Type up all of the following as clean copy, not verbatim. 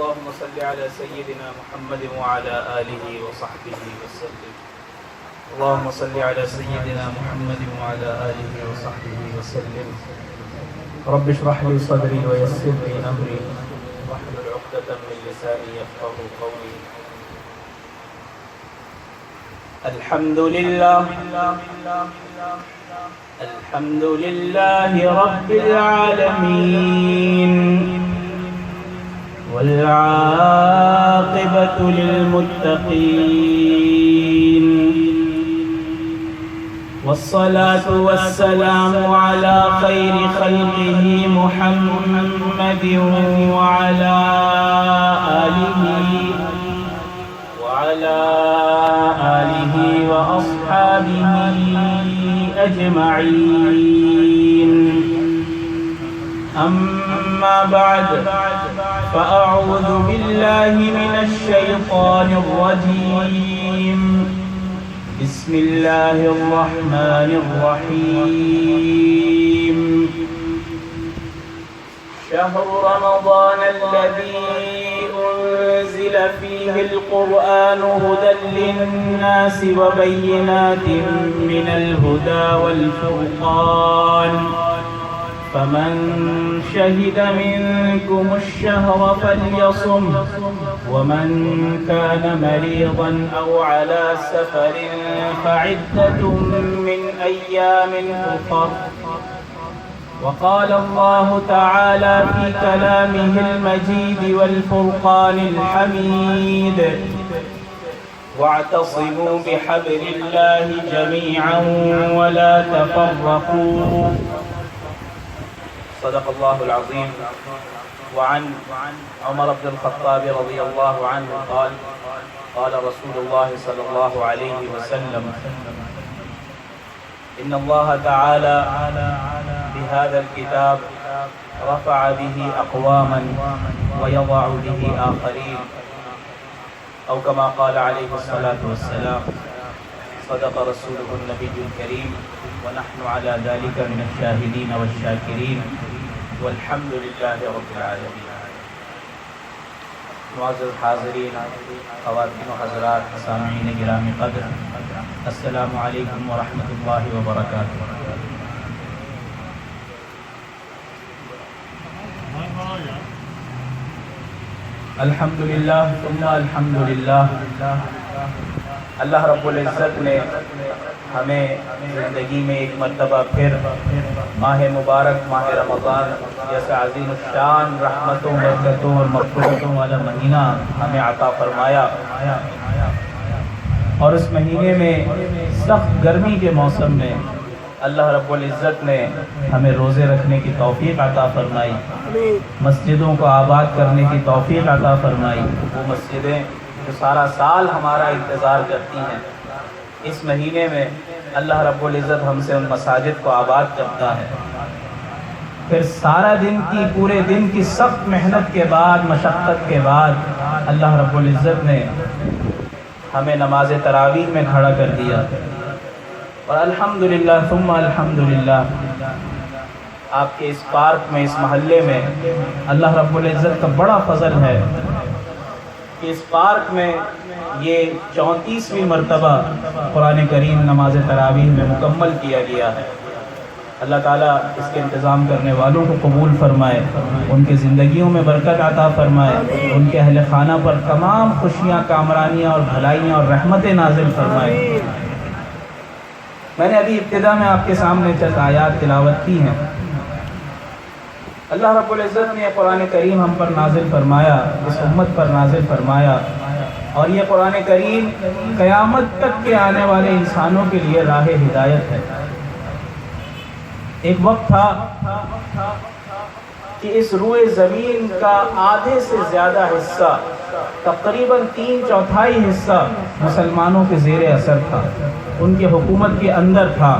اللهم صل على سيدنا محمد وعلى آله وصحبه وسلم. اللهم صل على سيدنا محمد وعلى آله وصحبه وسلم. رب اشرح لي صدري ويسر لي أمري واحلل عقدة من لساني يفقهوا قولي. الحمد لله الحمد لله رب العالمين والعاقبة للمتقين والصلاة والسلام على خير خلقه محمد وعلى آله وأصحابه أجمعين. أما بعد فأعوذ بالله من الشيطان الرجيم. بسم الله الرحمن الرحيم. شهر رمضان الذي أنزل فيه القرآن هدى للناس وبينات من الهدى والفرقان فمن شهد منكم الشهر فليصم ومن كان مريضا أو على سفر فعدة من أيام أخر. وقال الله تعالى في كلامه المجيد والفرقان الحميد واعتصموا بحبل الله جميعا ولا تفرقوا. صدق الله العظيم. وعن عمر بن الخطاب رضي الله عنه قال قال رسول الله صلى الله عليه وسلم إن الله تعالى بهذا الكتاب رفع به أقواما ويضع به آخرين أو كما قال عليه الصلاة والسلام. صدق رسوله النبي الكريم ونحن على ذلك من الشاهدين والشاكرين والحمد لله رب العالمين. معزز حاضرین، خواتین و حضرات، سامعین گرامی قدر، السلام علیکم ورحمۃ اللہ وبرکاتہ. الحمدللہ ثم الحمدللہ. اللہ رب العزت نے ہمیں زندگی میں ایک مرتبہ پھر ماہ مبارک ماہ رمضان جیسا عظیم الشان رحمتوں برکتوں اور مغفرتوں والا مہینہ ہمیں عطا فرمایا، اور اس مہینے میں سخت گرمی کے موسم میں اللہ رب العزت نے ہمیں روزے رکھنے کی توفیق عطا فرمائی، مسجدوں کو آباد کرنے کی توفیق عطا فرمائی. وہ مسجدیں جو سارا سال ہمارا انتظار کرتی ہیں، اس مہینے میں اللہ رب العزت ہم سے ان مساجد کو آباد کرتا ہے. پھر سارا دن کی پورے دن کی سخت محنت کے بعد، مشقت کے بعد اللہ رب العزت نے ہمیں نماز تراویح میں کھڑا کر دیا. اور الحمدللہ ثم الحمدللہ آپ کے اس پارک میں، اس محلے میں اللہ رب العزت کا بڑا فضل ہے کہ اس پارک میں یہ 34ویں مرتبہ قرآن کریم نماز تراویح میں مکمل کیا گیا ہے. اللہ تعالیٰ اس کے انتظام کرنے والوں کو قبول فرمائے، ان کی زندگیوں میں برکت عطا فرمائے، ان کے اہل خانہ پر تمام خوشیاں، کامرانیاں اور بھلائیاں اور رحمتیں نازل فرمائے. میں نے ابھی ابتدا میں آپ کے سامنے چند آیات تلاوت کی ہیں. اللہ رب العزت نے قرآن کریم ہم پر نازل فرمایا، اس امت پر نازل فرمایا، اور یہ قرآن کریم قیامت تک کے آنے والے انسانوں کے لیے راہ ہدایت ہے. ایک وقت تھا کہ اس روئے زمین کا آدھے سے زیادہ حصہ، تقریباً 3/4 حصہ مسلمانوں کے زیر اثر تھا، ان کی حکومت کے اندر تھا.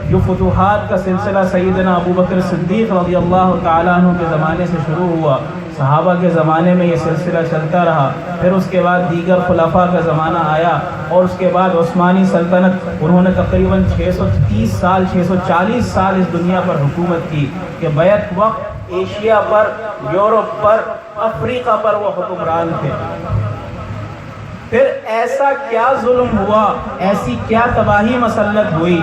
جو فتوحات کا سلسلہ سیدنا ابو بکر صدیق رضی اللہ تعالیٰ عنہ کے زمانے سے شروع ہوا، صحابہ کے زمانے میں یہ سلسلہ چلتا رہا. پھر اس کے بعد دیگر خلفاء کا زمانہ آیا، اور اس کے بعد عثمانی سلطنت، انہوں نے تقریباً 630 سال 640 سال اس دنیا پر حکومت کی کہ بیعت وقت ایشیا پر، یورپ پر، افریقہ پر وہ حکمران تھے۔ پھر ایسا کیا ظلم ہوا، ایسی کیا تباہی مسلط ہوئی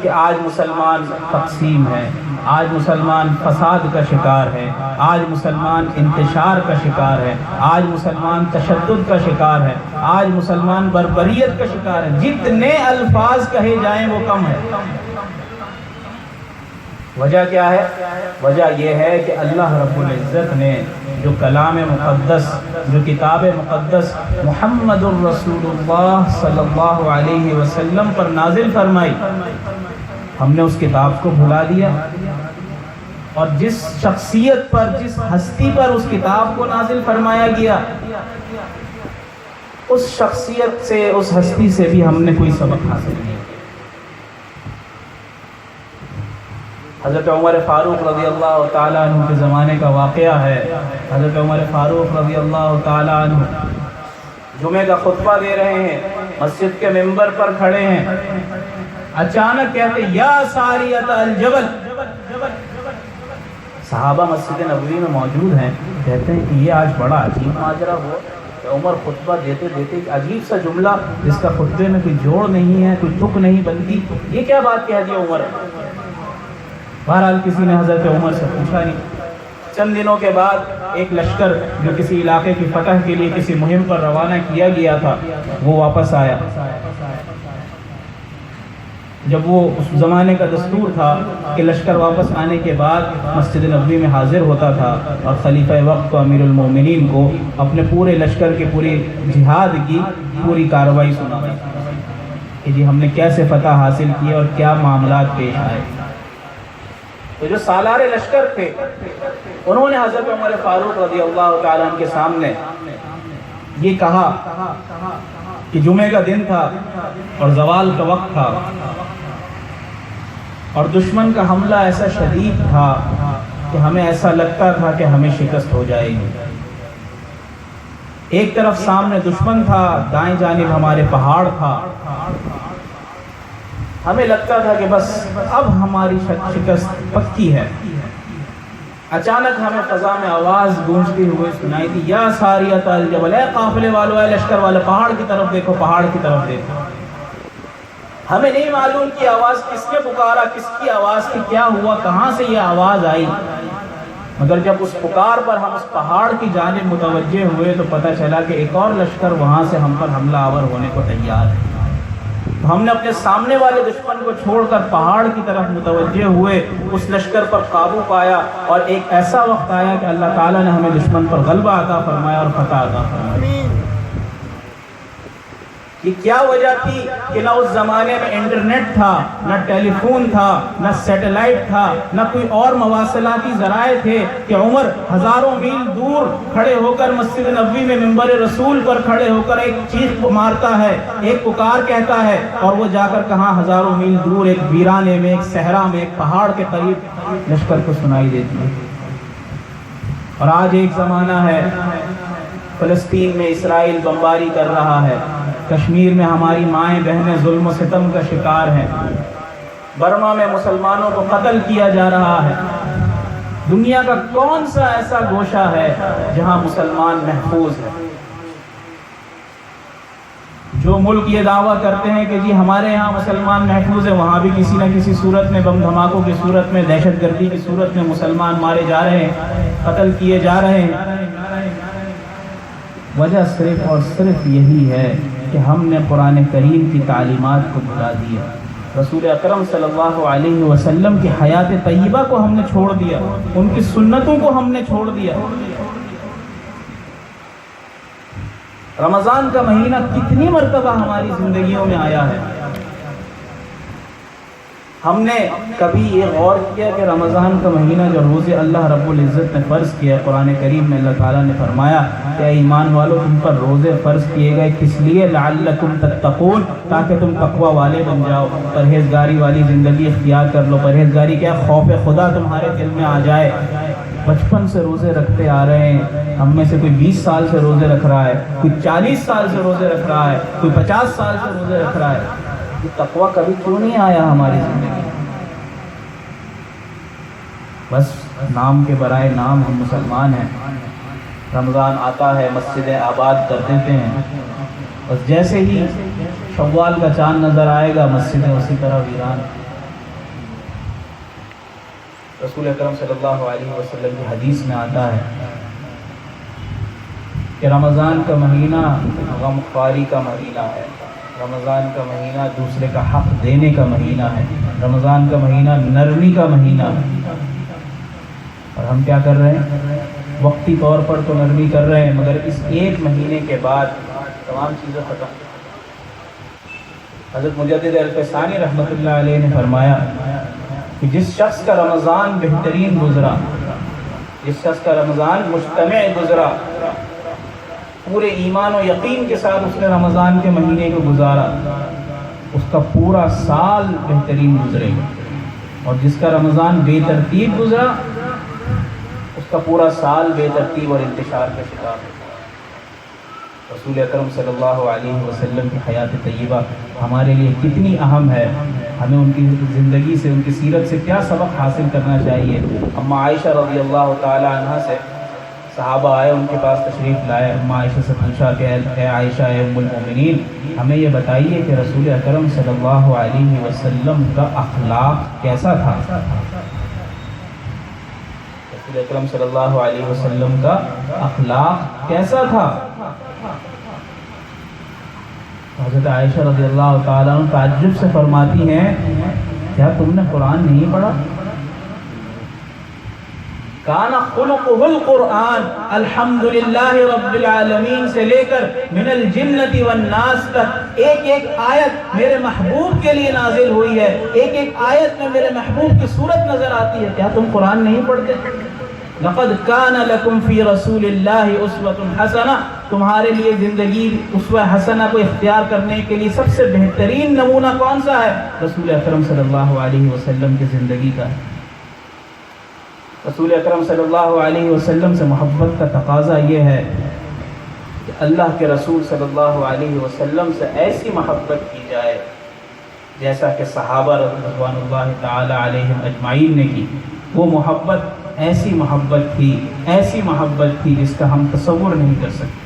کہ آج مسلمان تقسیم ہے، آج مسلمان فساد کا شکار ہے، آج مسلمان انتشار کا شکار ہے، آج مسلمان تشدد کا شکار ہے، آج مسلمان بربریت کا شکار ہے۔ جتنے الفاظ کہے جائیں وہ کم ہے۔ وجہ کیا ہے؟ وجہ یہ ہے کہ اللہ رب العزت نے جو کلام مقدس، جو کتاب مقدس محمد الرسول اللہ صلی اللہ علیہ وسلم پر نازل فرمائی، ہم نے اس کتاب کو بھلا دیا، اور جس شخصیت پر، جس ہستی پر اس کتاب کو نازل فرمایا گیا، اس شخصیت سے، اس ہستی سے بھی ہم نے کوئی سبق حاصل نہیں۔ حضرت عمر فاروق رضی اللہ تعالیٰ عنہ کے زمانے کا واقعہ ہے۔ حضرت عمر فاروق رضی اللہ تعالیٰ عنہ جمعہ کا خطبہ دے رہے ہیں، مسجد کے ممبر پر کھڑے ہیں، اچانک کہتے یا ساریۃ الجبل۔ صحابہ مسجد نبوی میں موجود ہیں، کہتے ہیں کہ یہ آج بڑا عجیب ماجرا ہوا کہ عمر خطبہ دیتے دیتے ایک عجیب سا جملہ جس کا خطبے میں کوئی جوڑ نہیں ہے، کوئی تک نہیں بنتی، یہ کیا بات کہہ دی عمر؟ بہرحال کسی نے حضرت عمر سے پوچھا نہیں۔ چند دنوں کے بعد ایک لشکر جو کسی علاقے کی فتح کے لیے کسی مہم پر روانہ کیا گیا تھا، وہ واپس آیا۔ جب وہ اس زمانے کا دستور تھا کہ لشکر واپس آنے کے بعد مسجد نبوی میں حاضر ہوتا تھا اور خلیفہ وقت کو، امیر المومنین کو اپنے پورے لشکر کے پوری جہاد کی پوری کارروائی سنائی کہ جی ہم نے کیسے فتح حاصل کی اور کیا معاملات پیش آئے۔ تو جو سالار لشکر تھے انہوں نے حضرت عمر فاروق رضی اللہ تعالیٰ عنہ کے سامنے یہ کہا کہ جمعے کا دن تھا اور زوال کا وقت تھا، اور دشمن کا حملہ ایسا شدید تھا کہ ہمیں ایسا لگتا تھا کہ ہمیں شکست ہو جائے گی۔ ایک طرف سامنے دشمن تھا، دائیں جانب ہمارے پہاڑ تھا، ہمیں لگتا تھا کہ بس اب ہماری شکست پکی ہے۔ اچانک ہمیں فضا میں آواز گونجتی ہوئے سنائی دی یا ساریۃ الجبل، اے قافلے والو، اے لشکر والے، پہاڑ کی طرف دیکھو، پہاڑ کی طرف دیکھو۔ ہمیں نہیں معلوم کہ آواز کس نے پکارا، کس کی آواز تھی، کیا ہوا، کہاں سے یہ آواز آئی، مگر جب اس پکار پر ہم اس پہاڑ کی جانب متوجہ ہوئے تو پتہ چلا کہ ایک اور لشکر وہاں سے ہم پر حملہ آور ہونے کو تیار ہے۔ تو ہم نے اپنے سامنے والے دشمن کو چھوڑ کر پہاڑ کی طرف متوجہ ہوئے، اس لشکر پر قابو پایا، اور ایک ایسا وقت آیا کہ اللہ تعالیٰ نے ہمیں دشمن پر غلبہ عطا فرمایا اور فتح عطا فرمایا۔ یہ کیا وجہ تھی کہ نہ اس زمانے میں انٹرنیٹ تھا، نہ ٹیلی فون تھا، نہ سیٹلائٹ تھا، نہ کوئی اور مواصلاتی ذرائع تھے کہ عمر ہزاروں میل دور کھڑے ہو کر مسجد نبوی میں منبر رسول پر کھڑے ہو کر ایک چیخ مارتا ہے، ایک پکار کہتا ہے، اور وہ جا کر کہاں ہزاروں میل دور ایک ویرانے میں، ایک صحرا میں، ایک پہاڑ کے قریب لشکر کو سنائی دیتی ہے۔ اور آج ایک زمانہ ہے، فلسطین میں اسرائیل بمباری کر رہا ہے، کشمیر میں ہماری مائیں بہنیں ظلم و ستم کا شکار ہیں، برما میں مسلمانوں کو قتل کیا جا رہا ہے۔ دنیا کا کون سا ایسا گوشہ ہے جہاں مسلمان محفوظ ہے؟ جو ملک یہ دعویٰ کرتے ہیں کہ جی ہمارے یہاں مسلمان محفوظ ہے، وہاں بھی کسی نہ کسی صورت میں، بم دھماکوں کی صورت میں، دہشت گردی کی صورت میں مسلمان مارے جا رہے ہیں، قتل کیے جا رہے ہیں۔ وجہ صرف اور صرف یہی ہے کہ ہم نے قرآن کریم کی تعلیمات کو بھلا دیا، رسول اکرم صلی اللہ علیہ وسلم کی حیات طیبہ کو ہم نے چھوڑ دیا، ان کی سنتوں کو ہم نے چھوڑ دیا۔ رمضان کا مہینہ کتنی مرتبہ ہماری زندگیوں میں آیا ہے، ہم نے کبھی یہ غور کیا کہ رمضان کا مہینہ جو روزے اللہ رب العزت نے فرض کیا، قرآن کریم میں اللہ تعالیٰ نے فرمایا کہ اے ایمان والو تم پر روزے فرض کیے گئے کس لیے؟ لعلکم تتقون، تاکہ تم تقوی والے بن جاؤ، پرہیزگاری والی زندگی اختیار کر لو۔ پرہیزگاری کیا؟ خوف خدا تمہارے دل میں آ جائے۔ بچپن سے روزے رکھتے آ رہے ہیں، ہم میں سے کوئی 20 سال سے روزے رکھ رہا ہے، کوئی 40 سال سے روزے رکھ رہا ہے، کوئی 50 سال سے روزے رکھ رہا ہے۔ یہ تقوی کبھی کیوں نہیں آیا ہماری زندگی؟ بس نام کے برائے نام ہم مسلمان ہیں، رمضان آتا ہے مسجدیں آباد کر دیتے ہیں، بس جیسے ہی شوال کا چاند نظر آئے گا مسجدیں اسی طرح ویران۔ رسول اکرم صلی اللہ علیہ وسلم کی حدیث میں آتا ہے کہ رمضان کا مہینہ غم خواری کا مہینہ ہے، رمضان کا مہینہ دوسرے کا حق دینے کا مہینہ ہے، رمضان کا مہینہ نرمی کا مہینہ ہے۔ اور ہم کیا کر رہے ہیں؟ وقتی طور پر تو نرمی کر رہے ہیں، مگر اس ایک مہینے کے بعد تمام چیزیں ختم۔ حضرت مجدد الفسانی رحمۃ اللہ علیہ نے فرمایا کہ جس شخص کا رمضان بہترین گزرا، جس شخص کا رمضان مجتمع گزرا، پورے ایمان و یقین کے ساتھ اس نے رمضان کے مہینے کو گزارا، اس کا پورا سال بہترین گزرے گا، اور جس کا رمضان بے ترتیب گزرا اس کا پورا سال بے ترتیب اور انتشار کا شکار ہے۔ رسول اکرم صلی اللہ علیہ وسلم کی حیات طیبہ ہمارے لیے کتنی اہم ہے، ہمیں ان کی زندگی سے، ان کی سیرت سے کیا سبق حاصل کرنا چاہیے۔ اما عائشہ رضی اللہ تعالی عنہ سے صحابہ آئے، ان کے پاس تشریف لائے، اما عائشہ سے پوچھا کہ اے عائشہ، اے ام المؤمنین، ہمیں یہ بتائیے کہ رسول اکرم صلی اللہ علیہ وسلم کا اخلاق کیسا تھا؟ رسول اکرم صلی اللہ علیہ وسلم کا اخلاق کیسا تھا؟ حضرت عائشہ رضی اللہ تعالیٰ عنہ تعجب سے فرماتی ہیں، کیا تم نے قرآن نہیں پڑھا؟ کان خلقہ القرآن، الحمدللہ رب العالمین سے لے کر من الجنۃ والناس تک ایک ایک آیت میرے محبوب کے لیے نازل ہوئی ہے، ایک ایک آیت میں میرے محبوب کی صورت نظر آتی ہے، کیا تم قرآن نہیں پڑھتے؟ لقد کان لکم فی رسول اللہ اسوۃ حسنہ، تمہارے لیے زندگی اسوہ حسنہ کو اختیار کرنے کے لیے سب سے بہترین نمونہ کون سا ہے؟ رسول اکرم صلی اللہ علیہ وسلم کی زندگی کا ہے۔ رسول اکرم صلی اللہ علیہ وسلم سے محبت کا تقاضا یہ ہے کہ اللہ کے رسول صلی اللہ علیہ وسلم سے ایسی محبت کی جائے جیسا کہ صحابہ رضوان اللہ تعالی علیہم اجمعین نے کی۔ وہ محبت ایسی محبت تھی جس کا ہم تصور نہیں کر سکتے۔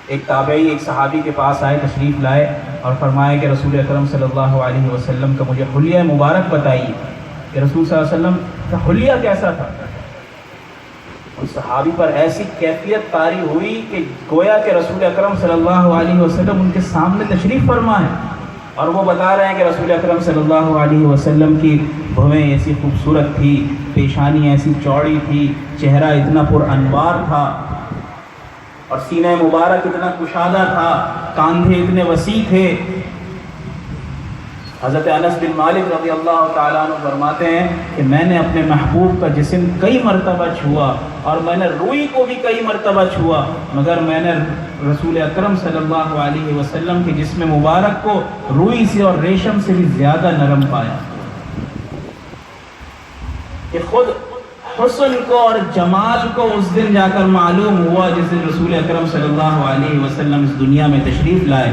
ایک تابعی ایک صحابی کے پاس آئے، تشریف لائے اور فرمایا کہ رسول اکرم صلی اللہ علیہ وسلم کا مجھے حلیہ مبارک بتائیے کہ رسول صلی اللہ علیہ وسلم کا حلیہ کیسا تھا۔ اس صحابی پر ایسی کیفیت طاری ہوئی کہ گویا کہ رسول اکرم صلی اللہ علیہ وسلم ان کے سامنے تشریف فرما ہے، اور وہ بتا رہے ہیں کہ رسول اکرم صلی اللہ علیہ وسلم کی بھویں ایسی خوبصورت تھی، پیشانی ایسی چوڑی تھی، چہرہ اتنا پر انوار تھا، اور سینہ مبارک اتنا کشادہ تھا، کاندھے اتنے وسیع تھے۔ حضرت انس بن مالک رضی اللہ تعالیٰ عنہ فرماتے ہیں کہ میں نے اپنے محبوب کا جسم کئی مرتبہ چھوا، اور میں نے روئی کو بھی کئی مرتبہ چھوا، مگر میں نے رسول اکرم صلی اللہ علیہ وسلم کے جسم مبارک کو روئی سے اور ریشم سے بھی زیادہ نرم پایا۔ کہ خود حسن کو اور جمال کو اس دن جا کر معلوم ہوا جس دن رسول اکرم صلی اللہ علیہ وسلم اس دنیا میں تشریف لائے،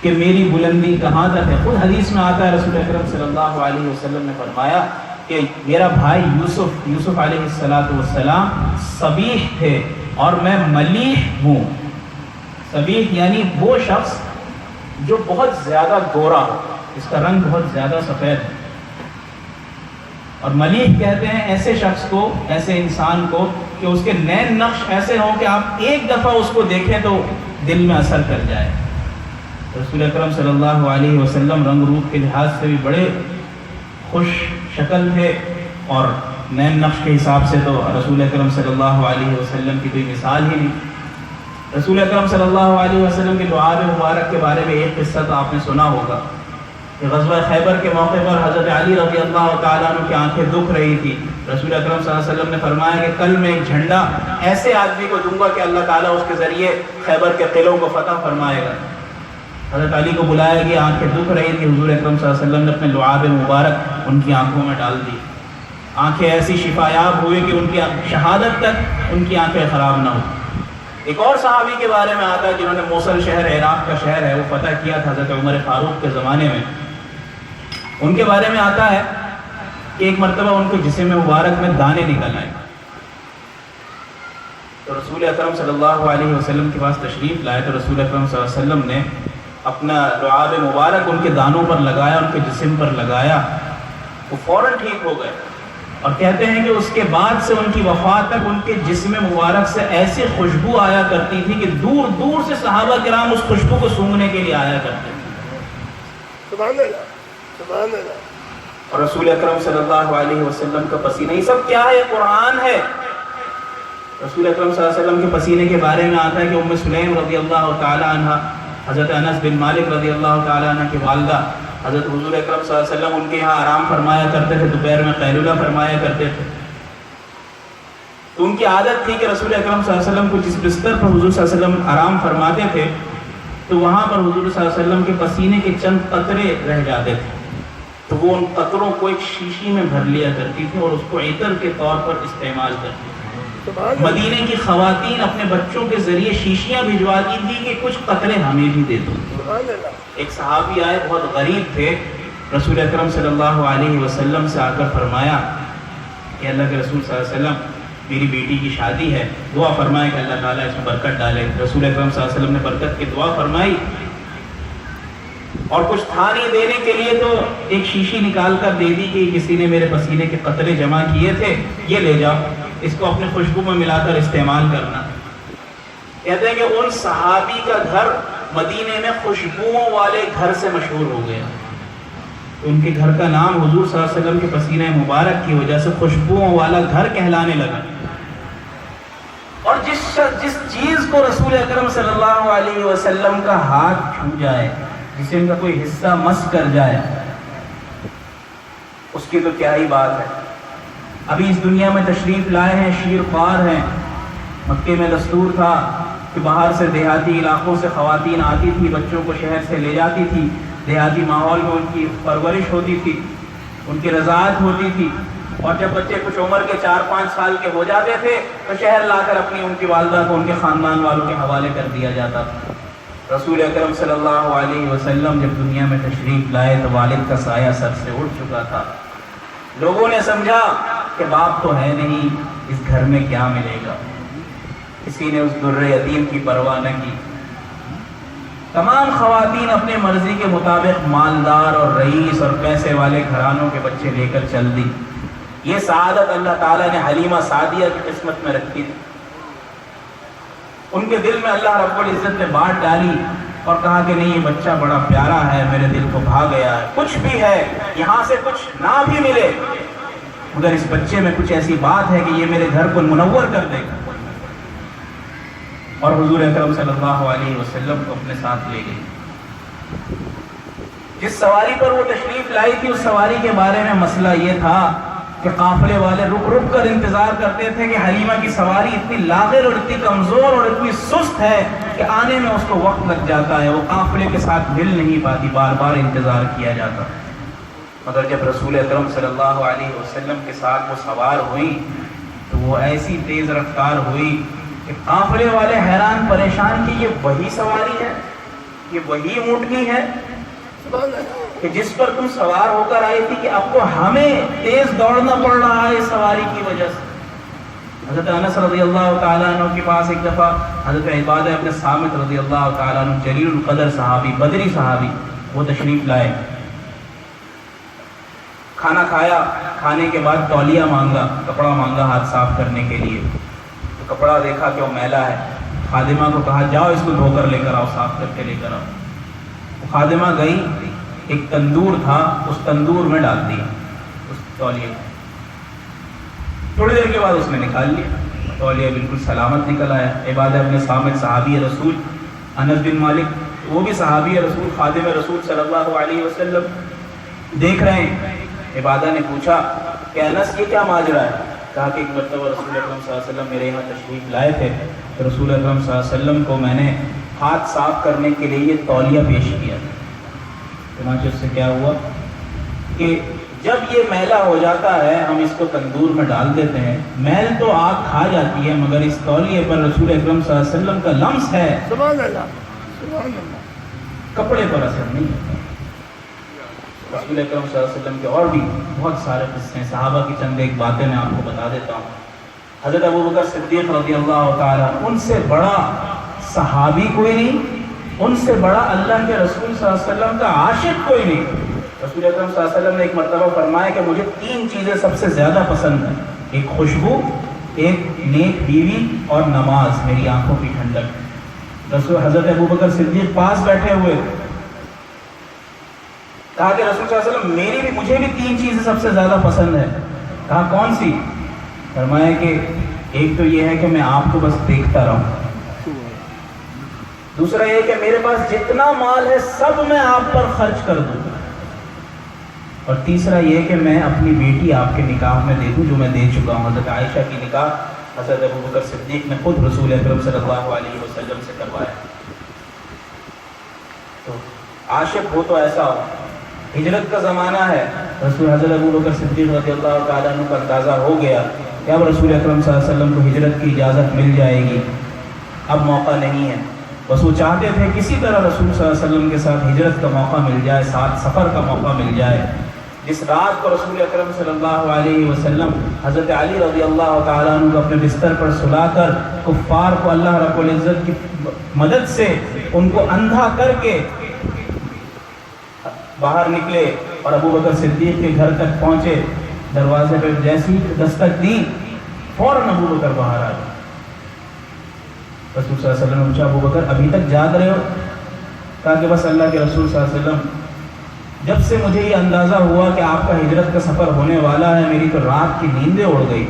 کہ میری بلندی کہاں تک ہے۔ خود حدیث میں آتا ہے رسول اکرم صلی اللہ علیہ وسلم نے فرمایا کہ میرا بھائی یوسف علیہ السلام صبیح تھے اور میں ملیح ہوں۔ صبیح یعنی وہ شخص جو بہت زیادہ گورا ہو، اس کا رنگ بہت زیادہ سفید ہے، اور ملیح کہتے ہیں ایسے شخص کو، ایسے انسان کو کہ اس کے نین نقش ایسے ہوں کہ آپ ایک دفعہ اس کو دیکھیں تو دل میں اثر کر جائے۔ رسول اکرم صلی اللہ علیہ وسلم رنگ روپ کے لحاظ سے بھی بڑے خوش شکل تھے، اور نین نقش کے حساب سے تو رسول اکرم صلی اللہ علیہ وسلم کی کوئی مثال ہی نہیں۔ رسول اکرم صلی اللہ علیہ وسلم کے لعاب مبارک کے بارے میں ایک قصہ تو آپ نے سنا ہوگا کہ غزوہ خیبر کے موقع پر حضرت علی رضی اللہ تعالیٰ عنہ کی آنکھیں دکھ رہی تھی۔ رسول اکرم صلی اللہ علیہ وسلم نے فرمایا کہ کل میں ایک جھنڈا ایسے آدمی کو دوں گا کہ اللہ تعالیٰ اس کے ذریعے خیبر کے قلعوں کو فتح فرمائے گا۔ حضرت علی کو بلایا گیا، آنکھیں دکھ رہی تھی، حضور اکرم صلی اللہ علیہ وسلم نے اپنے لعاب مبارک ان کی آنکھوں میں ڈال دی، آنکھیں ایسی شفایاب ہوئی کہ ان کی شہادت تک ان کی آنکھیں خراب نہ ہوں۔ ایک اور صحابی کے بارے میں آتا ہے جنہوں نے موصل شہر، عراق کا شہر ہے، وہ فتح کیا تھا حضرت عمر فاروق کے زمانے میں۔ ان کے بارے میں آتا ہے کہ ایک مرتبہ ان کے جسم مبارک میں دانے نکل آئے، تو رسول اکرم صلی اللہ علیہ وسلم کے پاس تشریف لائے، تو رسول اکرم صلی اللہ علیہ وسلم نے اپنا لعاب مبارک ان کے دانوں پر لگایا، ان کے جسم پر لگایا، وہ فوراً ٹھیک ہو گئے، اور کہتے ہیں کہ اس کے بعد سے ان کی وفات تک ان کے جسم مبارک سے ایسی خوشبو آیا کرتی تھی کہ دور دور سے صحابہ کرام اس خوشبو کو سونگھنے کے لیے آیا کرتے تھے۔ سبحان اللہ، سبحان اللہ۔ اور رسول اکرم صلی اللہ علیہ وسلم کا پسینہ، یہ سب کیا ہے؟ قرآن ہے۔ رسول اکرم صلی اللہ علیہ وسلم کے پسینے کے بارے میں آتا ہے کہ ام سلیم رضی اللہ تعالی عنہ، حضرت انس بن مالک رضی اللہ تعالی عنہ کی والدہ، حضرت حضور اکرم صلی اللہ علیہ وسلم ان کے یہاں آرام فرمایا کرتے تھے، دوپہر میں قیلولہ فرمایا کرتے تھے، تو ان کی عادت تھی کہ رسول اکرم صلی اللہ علیہ وسلم کو جس بستر پر حضور صلی اللہ علیہ وسلم آرام فرماتے تھے، تو وہاں پر حضور صلی اللہ علیہ وسلم کے پسینے کے چند قطرے رہ جاتے تھے، تو وہ ان قطروں کو ایک شیشی میں بھر لیا کرتی تھی اور اس کو عطر کے طور پر استعمال کرتی تھی۔ مدینے کی خواتین اپنے بچوں کے ذریعے شیشیاں بھجواتی تھی کہ کچھ قطرے ہمیں بھی دے دو۔ ایک صحابی آئے، بہت غریب تھے، رسول اکرم صلی اللہ علیہ وسلم سے آ کر فرمایا کہ اللہ کے رسول صلی اللہ علیہ وسلم، میری بیٹی کی شادی ہے، دعا فرمائے کہ اللہ تعالیٰ اس میں برکت ڈالے۔ رسول اکرم صلی اللہ علیہ وسلم نے برکت کی دعا فرمائی، اور کچھ تھا نہیں دینے کے لیے، تو ایک شیشی نکال کر دے دی کہ کسی نے میرے پسینے کے قطرے جمع کیے تھے، یہ لے جاؤ، اس کو اپنے خوشبو میں ملا کر استعمال کرنا۔ کہتے ہیں کہ ان صحابی کا گھر مدینے میں خوشبوؤں والے گھر سے مشہور ہو گیا، ان کے گھر کا نام حضور صلی اللہ علیہ وسلم کے پسینے مبارک کی وجہ سے خوشبوؤں والا گھر کہلانے لگا۔ اور جس چیز کو رسول اکرم صلی اللہ علیہ وسلم کا ہاتھ چھو جائے، جسم کا کوئی حصہ مس کر جائے، اس کی تو کیا ہی بات ہے۔ ابھی اس دنیا میں تشریف لائے ہیں، شیر خوار ہیں۔ مکے میں دستور تھا کہ باہر سے دیہاتی علاقوں سے خواتین آتی تھی، بچوں کو شہر سے لے جاتی تھی، دیہاتی ماحول میں ان کی پرورش ہوتی تھی، ان کی رضاعت ہوتی تھی، اور جب بچے کچھ عمر کے 4-5 سال کے ہو جاتے تھے تو شہر لا کر اپنی ان کی والدہ کو ان کے خاندان والوں کے حوالے کر دیا جاتا تھا۔ رسول اکرم صلی اللہ علیہ وسلم جب دنیا میں تشریف لائے تو والد کا سایہ سر سے اٹھ چکا تھا۔ لوگوں نے سمجھا کہ باپ تو ہے نہیں، اس گھر میں کیا ملے گا، کسی نے اس در یتیم کی پرواہ نہ کی۔ تمام خواتین اپنے مرضی کے مطابق مالدار اور رئیس اور پیسے والے گھرانوں کے بچے لے کر چل دی۔ یہ سعادت اللہ تعالیٰ نے حلیمہ سعدیہ کی قسمت میں رکھی تھی، ان کے دل میں اللہ رب العزت نے بات ڈالی اور کہا کہ نہیں، یہ بچہ بڑا پیارا ہے، میرے دل کو بھا گیا ہے، کچھ بھی ہے، یہاں سے کچھ نہ بھی ملے مگر اس بچے میں کچھ ایسی بات ہے کہ یہ میرے گھر کو منور کر دے گا، اور حضور اکرم صلی اللہ علیہ وسلم کو اپنے ساتھ لے گئی۔ جس سواری پر وہ تشریف لائی تھی، اس سواری کے بارے میں مسئلہ یہ تھا کہ قافلے والے رک رک کر انتظار کرتے تھے کہ حلیمہ کی سواری اتنی لاغر اور اتنی کمزور اور اتنی سست ہے کہ آنے میں اس کو وقت لگ جاتا ہے، وہ قافلے کے ساتھ مل نہیں پاتی، بار بار انتظار کیا جاتا۔ مگر جب رسول اکرم صلی اللہ علیہ وسلم کے ساتھ وہ سوار ہوئی تو وہ ایسی تیز رفتار ہوئی کہ قافلے والے حیران پریشان کہ یہ وہی سواری ہے، یہ وہی اونٹنی ہے کہ جس پر تم سوار ہو کر آئی تھی، کہ اب تو ہمیں تیز دوڑنا پڑ رہا ہے اس سواری کی وجہ سے۔ حضرت انس رضی اللہ تعالیٰ عنہ کے پاس ایک دفعہ حضرت عبادہ ابن صامت رضی اللہ تعالیٰ عنہ، جلیل القدر صحابی، بدری صحابی، وہ تشریف لائے۔ کھانا کھایا، کھانے کے بعد تولیہ مانگا، کپڑا مانگا ہاتھ صاف کرنے کے لیے، تو کپڑا دیکھا کہ وہ میلا ہے، خادمہ کو کہا جاؤ اس کو دھو کر لے کر آؤ، صاف کر کے لے کر آؤ۔ خادمہ گئی، ایک تندور تھا، اس تندور میں ڈال دیا اس تولیے کو، تھوڑی دیر کے بعد اس نے نکال لیا، تولیہ بالکل سلامت نکل آیا۔ عبادہ ابن صامت صحابی رسول، انس بن مالک وہ بھی صحابی رسول، خادم رسول صلی اللہ علیہ وسلم دیکھ رہے ہیں۔ عبادہ نے پوچھا کہ انس یہ کیا ماجرا ہے؟ کہا کہ ایک مرتبہ رسول اکرم صلی اللہ علیہ وسلم میرے یہاں تشریف لائے تھے، تو رسول اکرم صلی اللہ علیہ وسلم کو میں نے ہاتھ صاف کرنے کے لیے یہ تولیہ پیش کیا، چنانچہ اس سے کیا ہوا کہ جب یہ میلا ہو جاتا ہے ہم اس کو تندور میں ڈال دیتے ہیں، میل تو آگ کھا جاتی ہے مگر اس تولیے پر رسول اکرم صلی اللہ علیہ وسلم کا لمس ہے، سبحان اللہ، سبحان اللہ، کپڑے پر اثر نہیں ہوتا۔ رسول اکرم صلی اللہ علیہ وسلم کے اور بھی بہت سارے قصے ہیں. صحابہ کی چند ایک باتیں میں آپ کو بتا دیتا ہوں. حضرت ابوبکر صدیق رضی اللہ تعالیٰ، ان سے بڑا صحابی کوئی نہیں، ان سے بڑا اللہ کے رسول صلی اللہ علیہ وسلم کا عاشق کوئی نہیں. رسول اکرم صلی اللہ علیہ وسلم نے ایک مرتبہ فرمایا کہ مجھے 3 چیزیں سب سے زیادہ پسند ہیں، ایک خوشبو، ایک نیک بیوی اور نماز، میری آنکھوں کی ٹھنڈک. رسول حضرت ابوبکر صدیق پاس بیٹھے ہوئے، کہا کہ رسول صلی اللہ علیہ وسلم مجھے بھی 3 چیزیں سب سے زیادہ پسند ہے. کہا کون سی؟ فرمایا کہ ایک تو یہ ہے کہ میں آپ کو بس دیکھتا رہوں، دوسرا یہ کہ میرے پاس جتنا مال ہے سب میں آپ پر خرچ کر دوں، اور تیسرا یہ کہ میں اپنی بیٹی آپ کے نکاح میں دے دوں جو میں دے چکا ہوں. حضرت عائشہ کی نکاح حضرت ابوبکر صدیق نے خود رسول اکرم صلی اللہ علیہ وسلم سے کروایا. تو عاشق ہو تو ایسا ہو. ہجرت کا زمانہ ہے، رسول حضرت ابوبکر صدیق رضی اللہ تعالیٰ عنہ کا اندازہ ہو گیا کہ اب رسول اکرم صلی اللہ علیہ وسلم کو ہجرت کی اجازت مل جائے گی، اب موقع نہیں ہے. بس وہ چاہتے تھے کسی طرح رسول صلی اللہ علیہ وسلم کے ساتھ ہجرت کا موقع مل جائے، ساتھ سفر کا موقع مل جائے. جس رات کو رسول اکرم صلی اللہ علیہ وسلم حضرت علی رضی اللہ تعالیٰ عنہ کو اپنے بستر پر سلا کر کفار کو اللہ رب العزت کی مدد سے ان کو اندھا کر کے باہر نکلے اور ابوبکر صدیق کے گھر تک پہنچے، دروازے پہ جیسی دستک دی فوراً ابوبکر باہر آ گئے. رسول صلی اللہ علیہ وسلم نے پوچھا ابوبکر ابھی تک جاگ رہے ہو؟ کہا کہ بس اللہ کے رسول صلی اللہ علیہ وسلم جب سے مجھے یہ اندازہ ہوا کہ آپ کا ہجرت کا سفر ہونے والا ہے، میری تو رات کی نیندیں اڑ گئی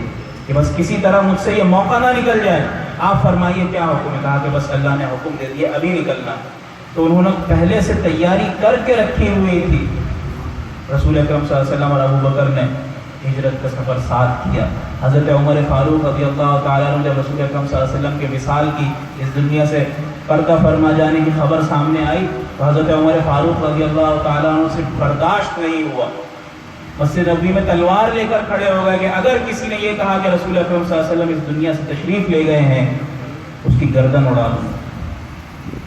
کہ بس کسی طرح مجھ سے یہ موقع نہ نکل جائے، آپ فرمائیے کیا حکم ہے؟ کہا کہ بس اللہ نے حکم دے دیا ابھی نکلنا. تو انہوں نے پہلے سے تیاری کر کے رکھی ہوئی تھی. رسول اکرم صلی اللہ علیہ وسلم اور ابوبکر نے ہجرت کا سفر ساتھ کیا. حضرت عمر فاروق رضی اللہ تعالیٰ عنہ جب رسول اکرم صلی اللہ علیہ وسلم کے وصال کی، اس دنیا سے پردہ فرما جانے کی خبر سامنے آئی تو حضرت عمر فاروق رضی اللہ تعالیٰ عنہ سے برداشت نہیں ہوا، مسجد نبوی میں تلوار لے کر کھڑے ہو گئے کہ اگر کسی نے یہ کہا کہ رسول اکرم صلی اللہ علیہ وسلم اس دنیا سے تشریف لے گئے ہیں اس کی گردن اڑا دوں.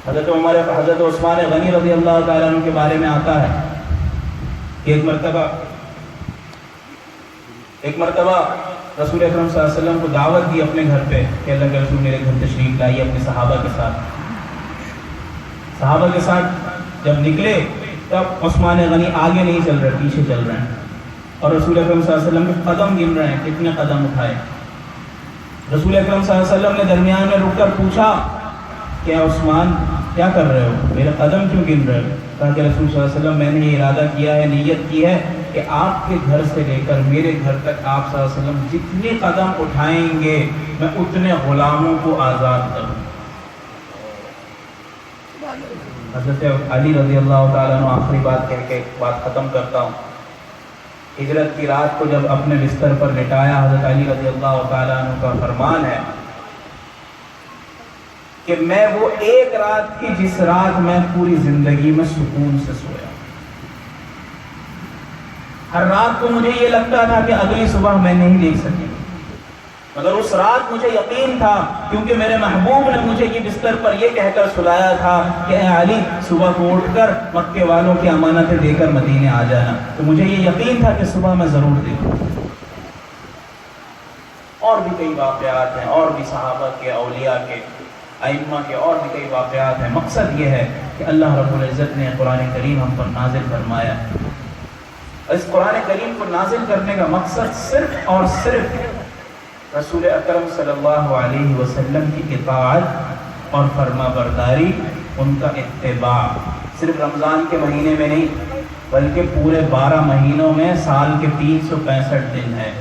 حضرت عثمان غنی رضی اللہ تعالیٰ عنہ کے بارے میں آتا ہے کہ ایک مرتبہ رسول اکرم صلی اللہ علیہ وسلم کو دعوت دی اپنے گھر پہ کہ اللہ کے رسول میرے گھر تشریف لائیے اپنے صحابہ کے ساتھ. صحابہ کے ساتھ جب نکلے تب عثمان غنی آگے نہیں چل رہے، پیچھے چل رہے ہیں، اور رسول اکرم صلی اللہ علیہ وسلم کے قدم گن رہے ہیں کتنے قدم اٹھائے. رسول اکرم صلی اللہ علیہ وسلم نے درمیان میں رک کر پوچھا کہ عثمان کیا کر رہے ہو، میرے قدم کیوں گن رہے ہو؟ کہا کہ رسول صلی اللہ علیہ وسلم میں نے یہ ارادہ کیا ہے، نیت کی ہے کہ آپ کے گھر سے لے کر میرے گھر تک آپ صلی اللہ علیہ وسلم جتنے قدم اٹھائیں گے میں اتنے غلاموں کو آزاد کروں. حضرت علی رضی اللہ تعالیٰ عنہ آخری بات کہہ کے بات ختم کرتا ہوں. ہجرت کی رات کو جب اپنے بستر پر لٹایا، حضرت علی رضی اللہ تعالیٰ عنہ کا فرمان ہے کہ میں وہ ایک رات کی جس رات میں پوری زندگی میں سکون سے سویا. ہر رات کو مجھے یہ لگتا تھا کہ اگلی صبح میں نہیں دیکھ سکی، مگر اس رات مجھے یقین تھا کیونکہ میرے محبوب نے مجھے یہ بستر پر یہ کہہ کر سلایا تھا کہ اے علی صبح کو اٹھ کر مکے والوں کی امانتیں دے کر مدینے آ جانا. تو مجھے یہ یقین تھا کہ صبح میں ضرور دیکھوں. اور بھی کئی واقعات ہیں، اور بھی صحابہ کے، اولیاء کے، ائمہ کے اور بھی کئی واقعات ہیں. مقصد یہ ہے کہ اللہ رب العزت نے قرآن کریم ہم پر نازل فرمایا. اس قرآن کریم کو نازل کرنے کا مقصد صرف اور صرف رسول اکرم صلی اللہ علیہ وسلم کی اطاعت اور فرما برداری، ان کا اتباع. صرف رمضان کے مہینے میں نہیں بلکہ پورے 12 مہینوں میں سال کے 365 دن ہے.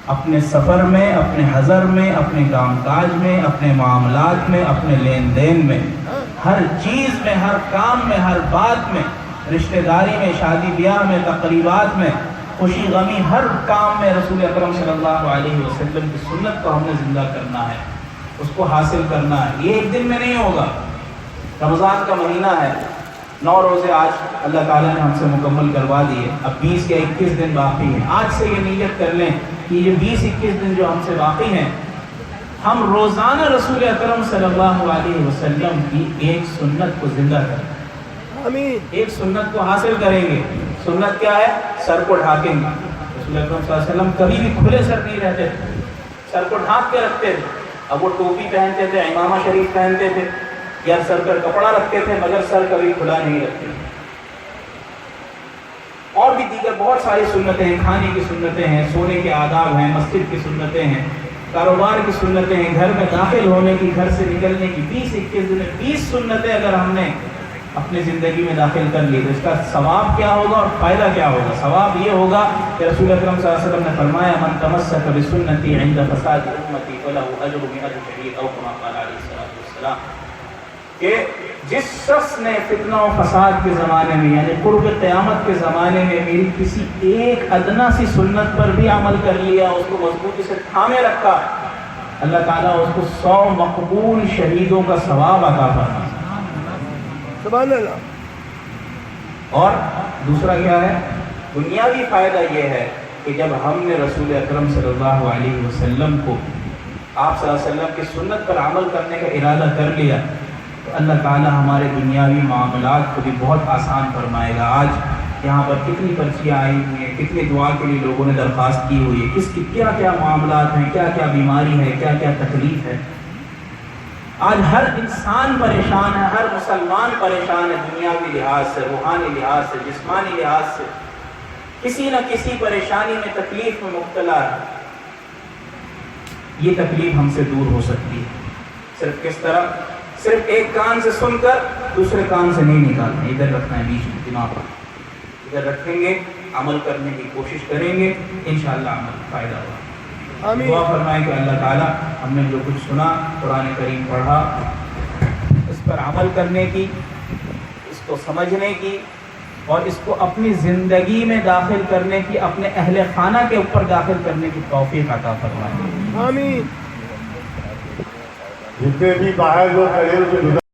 اپنے سفر میں، اپنے حضر میں، اپنے کام کاج میں، اپنے معاملات میں، اپنے لین دین میں، ہر چیز میں، ہر کام میں، ہر بات میں، رشتہ داری میں، شادی بیاہ میں، تقریبات میں، خوشی غمی، ہر کام میں رسول اکرم صلی اللہ علیہ وسلم کی سنت کو ہم نے زندہ کرنا ہے، اس کو حاصل کرنا ہے. یہ ایک دن میں نہیں ہوگا. رمضان کا مہینہ ہے، 9 روزے آج اللہ تعالیٰ نے ہم سے مکمل کروا دیے. اب 20 یا 21 دن باقی ہیں. آج سے یہ نیت کر لیں کہ یہ 20-21 دن جو ہم سے باقی ہیں، ہم روزانہ رسول اکرم صلی اللہ علیہ وسلم کی ایک سنت کو زندہ کریں، ایک سنت کو حاصل کریں گے. سنت کیا ہے؟ سر کو ڈھانکیں گے. رسول اکرم صلی اللہ علیہ وسلم کبھی بھی کھلے سر نہیں رہتے تھے، سر کو ڈھانک کے رکھتے تھے. اب وہ ٹوپی پہنتے تھے، امامہ شریف پہنتے تھے یا سر پر کپڑا رکھتے تھے، مگر سر کبھی کھلا نہیں رکھتے. اور بھی دیگر بہت ساری سنتیں ہیں، کھانے کی سنتیں ہیں، سونے کے آداب ہیں، مسجد کی سنتیں ہیں، کاروبار کی سنتیں ہیں، گھر میں داخل ہونے کی، گھر سے نکلنے کی 20 سنتیں اگر ہم نے اپنی زندگی میں داخل کر لی تو اس کا ثواب کیا ہوگا اور فائدہ کیا ہوگا؟ ثواب یہ ہوگا کہ رسول اکرم صلی اللہ علیہ وسلم نے فرمایا من تمسک بسنتی عند فساد امتی فلہ اجر مئۃ شہید او کما قال علیہ الصلوۃ والسلام، کہ جس شخص نے فتنہ و فساد کے زمانے میں یعنی قرب قیامت کے زمانے میں میری کسی ایک ادنا سی سنت پر بھی عمل کر لیا، اس کو مضبوطی سے تھامے رکھا، اللہ تعالیٰ اس کو 100 مقبول شہیدوں کا ثواب عطا فرمائے. سبحان اللہ. اور دوسرا کیا ہے؟ دنیاوی فائدہ یہ ہے کہ جب ہم نے رسول اکرم صلی اللہ علیہ وسلم کو، آپ صلی اللہ علیہ وسلم کی سنت پر عمل کرنے کا ارادہ کر لیا تو اللہ تعالیٰ ہمارے دنیاوی معاملات کو بھی بہت آسان فرمائے گا. آج یہاں پر کتنی پرچیاں آئی ہوئی ہیں، کتنی دعا کے لیے لوگوں نے درخواست کی ہوئی ہے، کس کی کیا کیا معاملات ہیں، کیا کیا بیماری ہے، کیا کیا تکلیف ہے. آج ہر انسان پریشان ہے، ہر مسلمان پریشان ہے، دنیاوی لحاظ سے، روحانی لحاظ سے، جسمانی لحاظ سے، کسی نہ کسی پریشانی میں، تکلیف میں مبتلا ہے. یہ تکلیف ہم سے دور ہو سکتی ہے. صرف کس طرح؟ صرف ایک کان سے سن کر دوسرے کان سے نہیں نکالنا، ادھر رکھنا ہے بیچ میں، دماغ پر ادھر رکھیں گے، عمل کرنے کی کوشش کریں گے، انشاءاللہ عمل فائدہ ہوگا. دعا فرمائیں کہ اللہ تعالیٰ ہم نے جو کچھ سنا، قرآن کریم پڑھا، اس پر عمل کرنے کی، اس کو سمجھنے کی اور اس کو اپنی زندگی میں داخل کرنے کی، اپنے اہل خانہ کے اوپر داخل کرنے کی توفیق عطا فرمائے. آمین. جتنے بھی باہر لوگ